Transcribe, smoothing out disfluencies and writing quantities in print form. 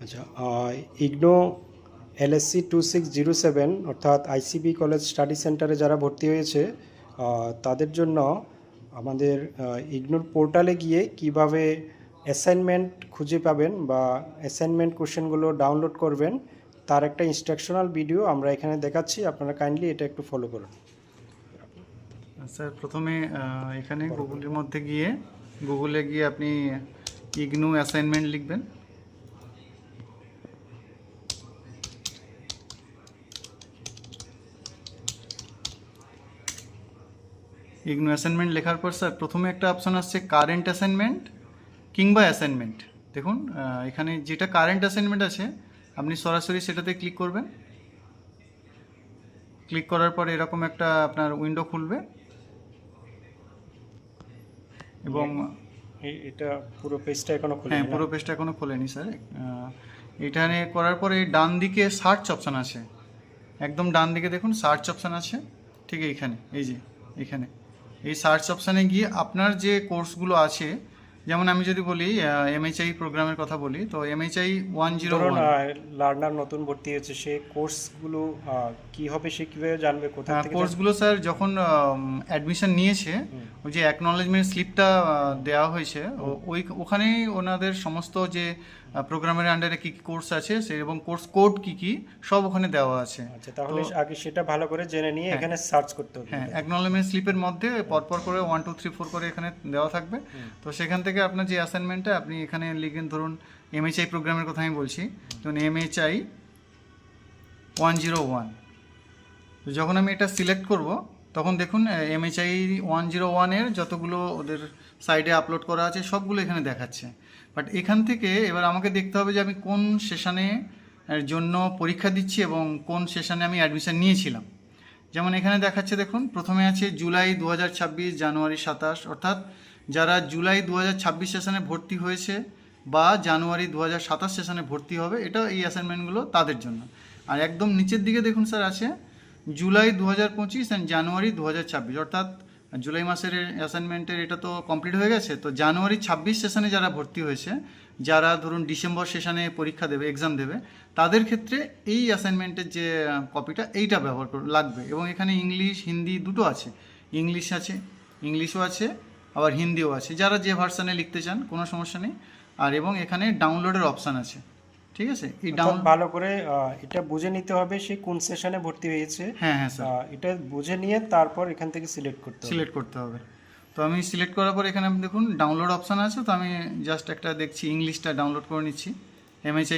আচ্ছা, ignore LSC 2607 অর্থাৎ ICB college study সেন্টারে যারা ভর্তি হয়েছে তাদের জন্য আমাদের ইগনোর পোর্টালে গিয়ে কিভাবে অ্যাসাইনমেন্ট খুঁজে পাবেন বা অ্যাসাইনমেন্ট কোশ্চেনগুলো ডাউনলোড করবেন তার একটা ইনস্ট্রাকশনাল ভিডিও আমরা এখানে দেখাচ্ছি। আপনারা কাইন্ডলি এটা একটু ফলো করুন। স্যার প্রথমে এখানে গুগলের মধ্যে গিয়ে গুগলে গিয়ে আপনি ইগনু অ্যাসাইনমেন্ট লিখবেন। ইগনু অ্যাসাইনমেন্ট লেখার পর স্যার প্রথমে একটা অপশন আসছে কারেন্ট অ্যাসাইনমেন্ট কিংবা অ্যাসাইনমেন্ট। দেখুন এখানে যেটা কারেন্ট অ্যাসাইনমেন্ট আছে আপনি সরাসরি সেটাতে ক্লিক করবেন। ক্লিক করার পর এরকম একটা আপনার উইন্ডো খুলবে এবং এটা পুরো পেজটা এখনো খোলেনি। হ্যাঁ, পুরো পেজটা এখনো খোলেনি স্যার। এখানে করার পরে ডান দিকে সার্চ অপশান আছে, একদম ডান দিকে দেখুন সার্চ অপশান আছে, ঠিক এইখানে, এই যে এখানে এই সার্চ অপশানে গিয়ে আপনার যে কোর্সগুলো আছে, যেমন আমি যদি বলি MHI প্রোগ্রামের কথা বলি, তো MHI 101 লার্নার নতুন ভর্তি হয়েছে, সে কোর্সগুলো কি হবে সে কিভাবে জানবে, কোথা থেকে কোর্সগুলো স্যার যখন অ্যাডমিশন নিয়েছে ওই যে অ্যাকনলেজমেন্ট স্লিপটা দেওয়া হয়েছে ওখানেই ওনাদের সমস্ত যে প্রোগ্রামের আন্ডারে কী কী কোর্স আছে সে এবং কোর্স কোড কী কী সব ওখানে দেওয়া আছে। আচ্ছা, তাহলে আগে সেটা ভালো করে জেনে নিয়ে এখানে সার্চ করতে হবে। হ্যাঁ, অ্যাকনলেজমেন্ট স্লিপের মধ্যে পরপর করে 1 2 3 4 করে এখানে দেওয়া থাকবে। তো সেখান থেকে আপনার যে অ্যাসাইনমেন্টটা আপনি এখানে লিখেন, ধরুন MHI প্রোগ্রামের কথা আমি বলছি, ধরুন MHI 101। তো যখন আমি এটা সিলেক্ট করব তখন দেখুন MHI 101-এর যতগুলো ওদের সাইডে আপলোড করা আছে সবগুলো এখানে দেখাচ্ছে। বাট এখান থেকে এবার আমাকে দেখতে হবে যে আমি কোন সেশনে জন্য পরীক্ষা দিচ্ছি এবং কোন সেশনে আমি অ্যাডমিশন নিয়েছিলাম। যেমন এখানে দেখাচ্ছে, দেখুন প্রথমে আছে জুলাই 2026, জানুয়ারি 27, অর্থাৎ যারা জুলাই 2026 সেশনে ভর্তি হয়েছে বা জানুয়ারি 2027 সেশনে ভর্তি হবে, এটা এই অ্যাসাইনমেন্টগুলো তাদের জন্য। আর একদম নিচের দিকে দেখুন স্যার আছে জুলাই 2025 অ্যান্ড জানুয়ারি 2026, অর্থাৎ জুলাই মাসের অ্যাসাইনমেন্টের এটা তো কমপ্লিট হয়ে গেছে। তো জানুয়ারি 26 সেশনে যারা ভর্তি হয়েছে, যারা ধরুন ডিসেম্বর সেশনে পরীক্ষা দেবে, এক্সাম দেবে, তাদের ক্ষেত্রে এই অ্যাসাইনমেন্টের যে কপিটা এইটা ব্যবহার লাগবে। এবং এখানে ইংলিশ হিন্দি দুটো আছে, ইংলিশও আছে আবার হিন্দিও আছে, যারা যে ভার্সানে লিখতে চান কোনো সমস্যা নেই। আর এবং এখানে ডাউনলোডের অপশান আছে, ঠিক আছে। এই ভালো করে এটা বুঝে নিতে হবে সে কোন সেশনে ভর্তি হয়েছে। হ্যাঁ স্যার, এটা বুঝে নিয়ে তারপর এখান থেকে সিলেক্ট করতে হবে। তো আমি সিলেক্ট করার পর এখানে আপনি দেখুন ডাউনলোড অপশান আছে, তো আমি জাস্ট একটা দেখছি ইংলিশটা ডাউনলোড করে নিচ্ছি। MHI